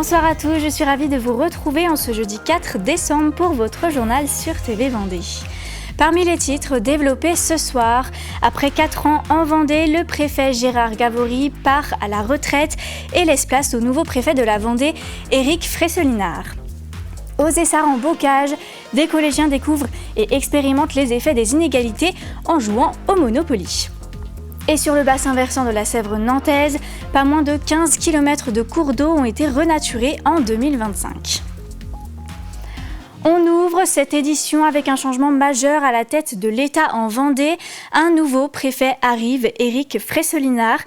Bonsoir à tous, je suis ravie de vous retrouver en ce jeudi 4 décembre pour votre journal sur TV Vendée. Parmi les titres développés ce soir, après 4 ans en Vendée, le préfet Gérard Gavory part à la retraite et laisse place au nouveau préfet de la Vendée, Éric Freyselinard. Aux Essarts-en-Bocage, des collégiens découvrent et expérimentent les effets des inégalités en jouant au Monopoly. Et sur le bassin versant de la Sèvre nantaise, pas moins de 15 km de cours d'eau ont été renaturés en 2025. On ouvre cette édition avec un changement majeur à la tête de l'État en Vendée. Un nouveau préfet arrive, Éric Freyselinard.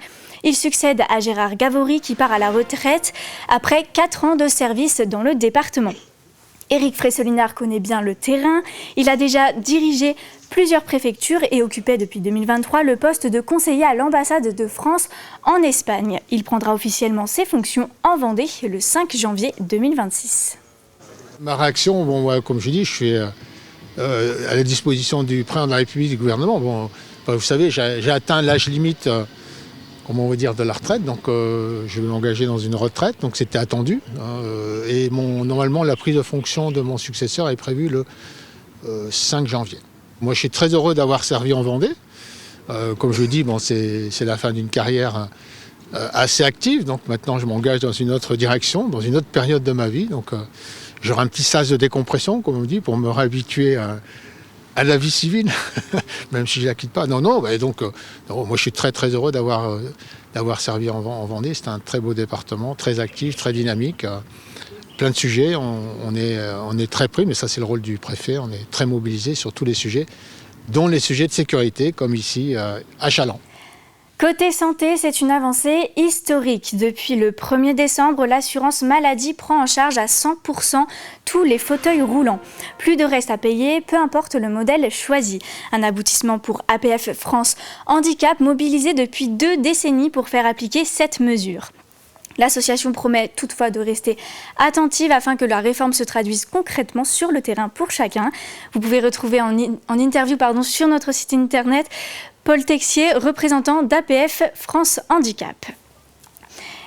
Il succède à Gérard Gavory qui part à la retraite après 4 ans de service dans le département. Éric Freyselinard connaît bien le terrain. Il a déjà dirigé plusieurs préfectures et occupait depuis 2023 le poste de conseiller à l'ambassade de France en Espagne. Il prendra officiellement ses fonctions en Vendée le 5 janvier 2026. Ma réaction, comme je dis, je suis à la disposition du président de la République, du gouvernement. Vous savez, j'ai atteint l'âge limite de la retraite, donc je vais m'engager dans une retraite, donc c'était attendu. Et normalement, la prise de fonction de mon successeur est prévue le 5 janvier. Moi, je suis très heureux d'avoir servi en Vendée. Comme je dis, c'est la fin d'une carrière assez active, donc maintenant je m'engage dans une autre direction, dans une autre période de ma vie. Donc j'aurai un petit sas de décompression, comme on dit, pour me réhabituer à la vie civile, même si je ne la quitte pas. Non, moi je suis très très heureux d'avoir servi en Vendée. C'est un très beau département, très actif, très dynamique. Plein de sujets, on est très pris, mais ça c'est le rôle du préfet, on est très mobilisé sur tous les sujets, dont les sujets de sécurité, comme ici à Chaland. Côté santé, c'est une avancée historique. Depuis le 1er décembre, l'assurance maladie prend en charge à 100% tous les fauteuils roulants. Plus de reste à payer, peu importe le modèle choisi. Un aboutissement pour APF France Handicap, mobilisé depuis 2 décennies pour faire appliquer cette mesure. L'association promet toutefois de rester attentive afin que la réforme se traduise concrètement sur le terrain pour chacun. Vous pouvez retrouver en interview sur notre site internet Paul Texier, représentant d'APF France Handicap.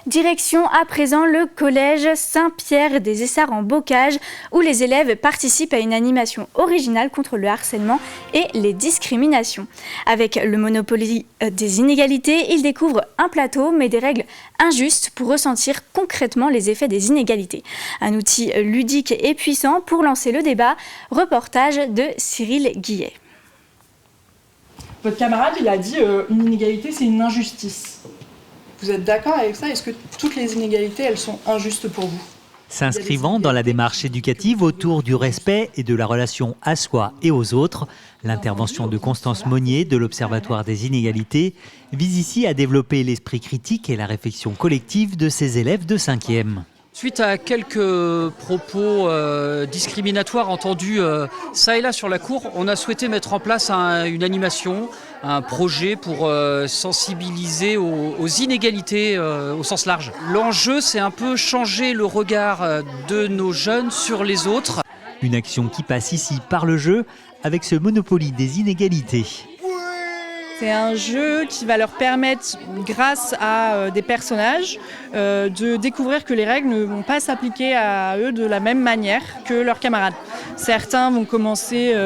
Direction à présent le collège Saint-Pierre des Essarts-en-Bocage où les élèves participent à une animation originale contre le harcèlement et les discriminations. Avec le Monopoly des inégalités, ils découvrent un plateau mais des règles injustes pour ressentir concrètement les effets des inégalités. Un outil ludique et puissant pour lancer le débat. Reportage de Cyril Guillet. Votre camarade, il a dit une inégalité, c'est une injustice. Vous êtes d'accord avec ça? Est-ce que toutes les inégalités, elles sont injustes pour vous? S'inscrivant dans la démarche éducative autour du respect et de la relation à soi et aux autres, l'intervention de Constance Monnier de l'Observatoire des inégalités vise ici à développer l'esprit critique et la réflexion collective de ses élèves de 5e. Suite à quelques propos discriminatoires entendus ça et là sur la cour, on a souhaité mettre en place une animation, un projet pour sensibiliser aux inégalités au sens large. L'enjeu, c'est un peu changer le regard de nos jeunes sur les autres. Une action qui passe ici par le jeu avec ce Monopoly des inégalités. C'est un jeu qui va leur permettre, grâce à des personnages, de découvrir que les règles ne vont pas s'appliquer à eux de la même manière que leurs camarades. Certains vont commencer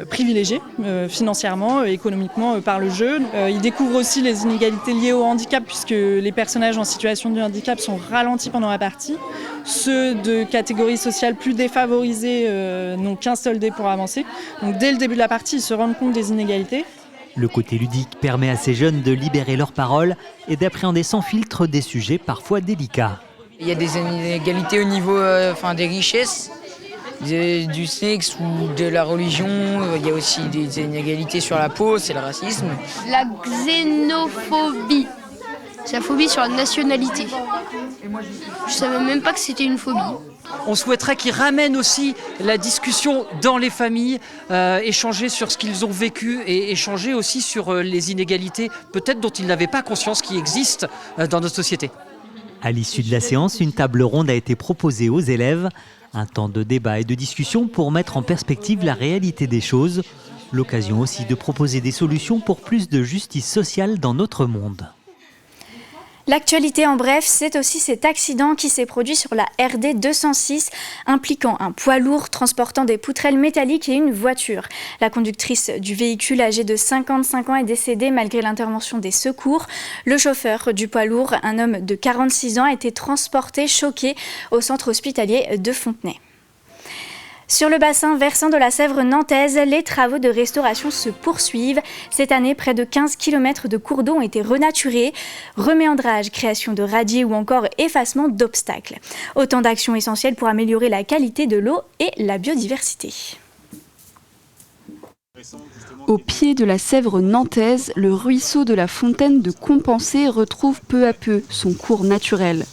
privilégiés financièrement, économiquement par le jeu. Ils découvrent aussi les inégalités liées au handicap puisque les personnages en situation de handicap sont ralentis pendant la partie. Ceux de catégories sociales plus défavorisées n'ont qu'un seul dé pour avancer. Donc dès le début de la partie, ils se rendent compte des inégalités. Le côté ludique permet à ces jeunes de libérer leurs paroles et d'appréhender sans filtre des sujets parfois délicats. Il y a des inégalités au niveau des richesses, du sexe ou de la religion. Il y a aussi des inégalités sur la peau, c'est le racisme. La xénophobie, c'est la phobie sur la nationalité. Je savais même pas que c'était une phobie. On souhaiterait qu'ils ramènent aussi la discussion dans les familles, échanger sur ce qu'ils ont vécu et échanger aussi sur les inégalités peut-être dont ils n'avaient pas conscience qui existent dans notre société. À l'issue de la séance, une table ronde a été proposée aux élèves. Un temps de débat et de discussion pour mettre en perspective la réalité des choses. L'occasion aussi de proposer des solutions pour plus de justice sociale dans notre monde. L'actualité en bref, c'est aussi cet accident qui s'est produit sur la RD 206, impliquant un poids lourd transportant des poutrelles métalliques et une voiture. La conductrice du véhicule, âgée de 55 ans, est décédée malgré l'intervention des secours. Le chauffeur du poids lourd, un homme de 46 ans, a été transporté choqué au centre hospitalier de Fontenay. Sur le bassin versant de la Sèvre nantaise, les travaux de restauration se poursuivent. Cette année, près de 15 km de cours d'eau ont été renaturés. Reméandrage, création de radiers ou encore effacement d'obstacles. Autant d'actions essentielles pour améliorer la qualité de l'eau et la biodiversité. Au pied de la Sèvre nantaise, le ruisseau de la Fontaine de Compensé retrouve peu à peu son cours naturel.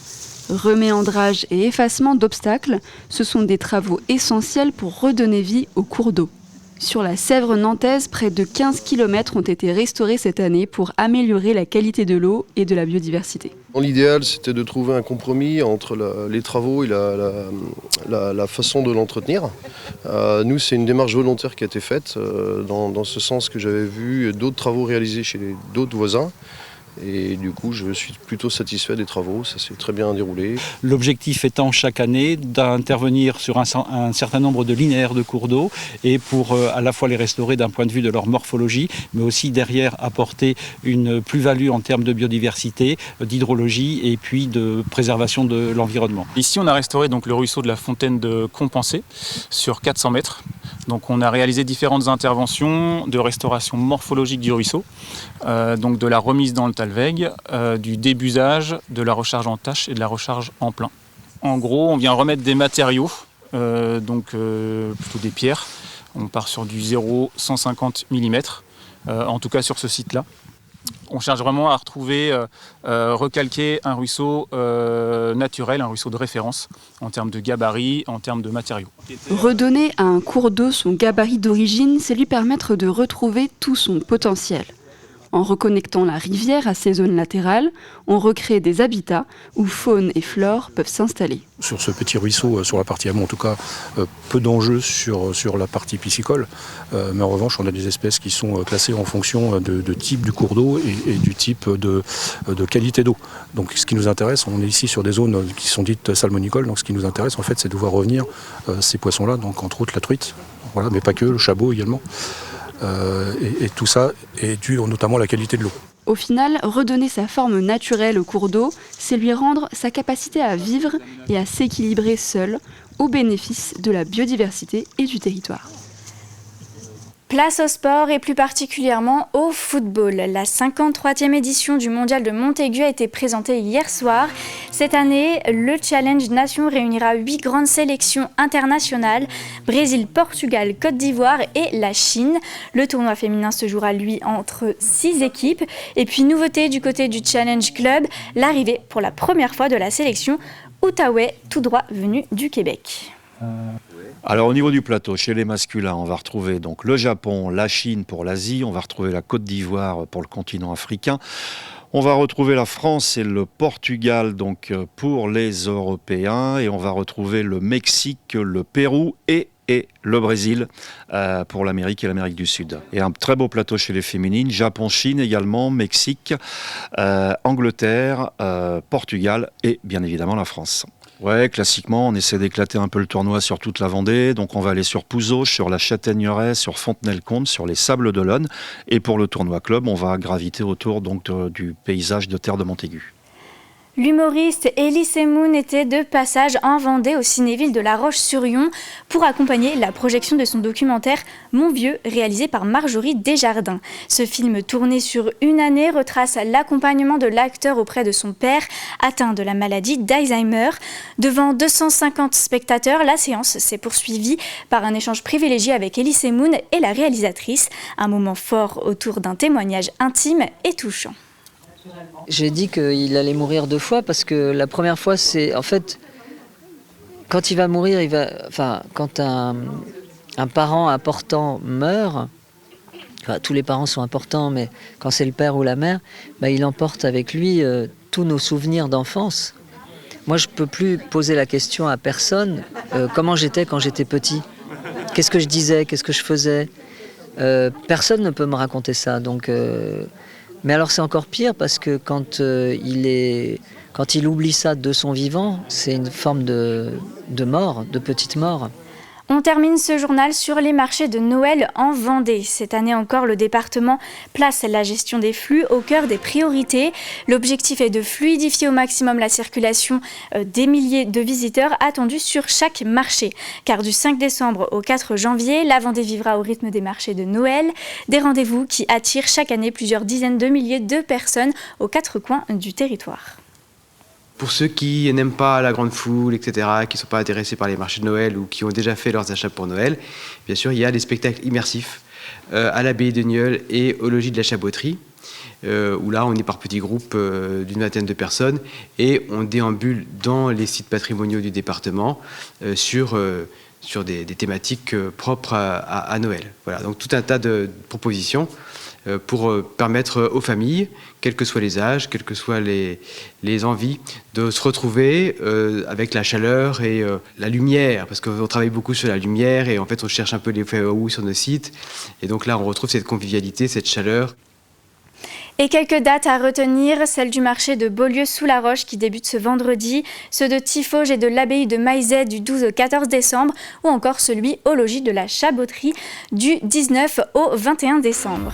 Reméandrage et effacement d'obstacles, ce sont des travaux essentiels pour redonner vie au cours d'eau. Sur la Sèvre nantaise, près de 15 km ont été restaurés cette année pour améliorer la qualité de l'eau et de la biodiversité. L'idéal, c'était de trouver un compromis entre les travaux et la façon de l'entretenir. Nous, c'est une démarche volontaire qui a été faite, dans ce sens que j'avais vu d'autres travaux réalisés chez d'autres voisins. Et du coup, je suis plutôt satisfait des travaux, ça s'est très bien déroulé. L'objectif étant chaque année d'intervenir sur un certain nombre de linéaires de cours d'eau et pour à la fois les restaurer d'un point de vue de leur morphologie, mais aussi derrière apporter une plus-value en termes de biodiversité, d'hydrologie et puis de préservation de l'environnement. Ici, on a restauré donc le ruisseau de la Fontaine de Compensé sur 400 mètres. Donc on a réalisé différentes interventions de restauration morphologique du ruisseau, donc de la remise dans le talweg, du débusage, de la recharge en tâche et de la recharge en plein. En gros, on vient remettre des matériaux, plutôt des pierres. On part sur du 0,150 mm, en tout cas sur ce site-là. On cherche vraiment à retrouver, recalquer un ruisseau naturel, un ruisseau de référence en termes de gabarit, en termes de matériaux. Redonner à un cours d'eau son gabarit d'origine, c'est lui permettre de retrouver tout son potentiel. En reconnectant la rivière à ses zones latérales, on recrée des habitats où faune et flore peuvent s'installer. Sur ce petit ruisseau, sur la partie amont en tout cas, peu d'enjeux sur la partie piscicole, mais en revanche on a des espèces qui sont classées en fonction de type du cours d'eau et du type de qualité d'eau. Donc ce qui nous intéresse, on est ici sur des zones qui sont dites salmonicoles, donc ce qui nous intéresse en fait c'est de voir revenir ces poissons-là, donc entre autres la truite, voilà, mais pas que, le chabot également. Et tout ça est dû notamment à la qualité de l'eau. Au final, redonner sa forme naturelle au cours d'eau, c'est lui rendre sa capacité à vivre et à s'équilibrer seul, au bénéfice de la biodiversité et du territoire. Place au sport et plus particulièrement au football. La 53e édition du Mondial de Montaigu a été présentée hier soir. Cette année, le Challenge Nation réunira 8 grandes sélections internationales, Brésil, Portugal, Côte d'Ivoire et la Chine. Le tournoi féminin se jouera, lui, entre 6 équipes. Et puis, nouveauté du côté du Challenge Club, l'arrivée pour la première fois de la sélection Outaouais, tout droit venu du Québec. Alors au niveau du plateau, chez les masculins, on va retrouver donc le Japon, la Chine pour l'Asie, on va retrouver la Côte d'Ivoire pour le continent africain, on va retrouver la France et le Portugal donc pour les Européens et on va retrouver le Mexique, le Pérou et le Brésil pour l'Amérique et l'Amérique du Sud. Et un très beau plateau chez les féminines, Japon-Chine également, Mexique, Angleterre, Portugal et bien évidemment la France. Ouais, classiquement, on essaie d'éclater un peu le tournoi sur toute la Vendée. Donc on va aller sur Pouzauges, sur la Châtaigneraie, sur Fontenay-le-Comte, sur les Sables d'Olonne. Et pour le tournoi club, on va graviter autour donc du paysage de terre de Montaigu. L'humoriste Elie Semoun était de passage en Vendée au Cinéville de La Roche-sur-Yon pour accompagner la projection de son documentaire Mon Vieux, réalisé par Marjorie Desjardins. Ce film tourné sur une année retrace l'accompagnement de l'acteur auprès de son père atteint de la maladie d'Alzheimer. Devant 250 spectateurs, la séance s'est poursuivie par un échange privilégié avec Elie Semoun et la réalisatrice. Un moment fort autour d'un témoignage intime et touchant. J'ai dit qu'il allait mourir 2 fois parce que la première fois, c'est en fait, quand il va mourir, quand un parent important meurt, tous les parents sont importants, mais quand c'est le père ou la mère, il emporte avec lui tous nos souvenirs d'enfance. Moi, je ne peux plus poser la question à personne comment j'étais quand j'étais petit. Qu'est-ce que je disais, qu'est-ce que je faisais. Personne ne peut me raconter ça, donc Mais alors c'est encore pire parce que quand il oublie ça de son vivant, c'est une forme de mort, de petite mort. On termine ce journal sur les marchés de Noël en Vendée. Cette année encore, le département place la gestion des flux au cœur des priorités. L'objectif est de fluidifier au maximum la circulation des milliers de visiteurs attendus sur chaque marché. Car du 5 décembre au 4 janvier, la Vendée vivra au rythme des marchés de Noël. Des rendez-vous qui attirent chaque année plusieurs dizaines de milliers de personnes aux 4 coins du territoire. Pour ceux qui n'aiment pas la grande foule, etc., qui ne sont pas intéressés par les marchés de Noël ou qui ont déjà fait leurs achats pour Noël, bien sûr, il y a des spectacles immersifs à l'abbaye de Nieul et au logis de la Chaboterie, où là, on est par petits groupes d'une vingtaine de personnes et on déambule dans les sites patrimoniaux du département sur des thématiques propres à Noël. Voilà, donc tout un tas de propositions pour permettre aux familles, quels que soient les âges, quelles que soient les envies, de se retrouver avec la chaleur et la lumière, parce qu'on travaille beaucoup sur la lumière et en fait on cherche un peu les waouh sur nos sites. Et donc là on retrouve cette convivialité, cette chaleur. Et quelques dates à retenir, celle du marché de Beaulieu-sous-la-Roche qui débute ce vendredi, ceux de Tiffauges et de l'abbaye de Maizet du 12 au 14 décembre, ou encore celui au logis de la Chaboterie du 19 au 21 décembre.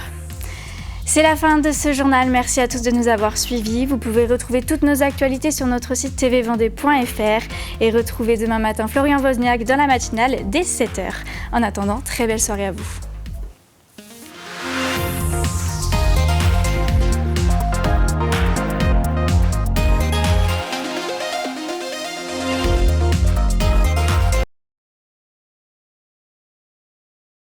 C'est la fin de ce journal, merci à tous de nous avoir suivis. Vous pouvez retrouver toutes nos actualités sur notre site tvvendée.fr et retrouver demain matin Florian Wozniak dans la matinale dès 7h. En attendant, très belle soirée à vous.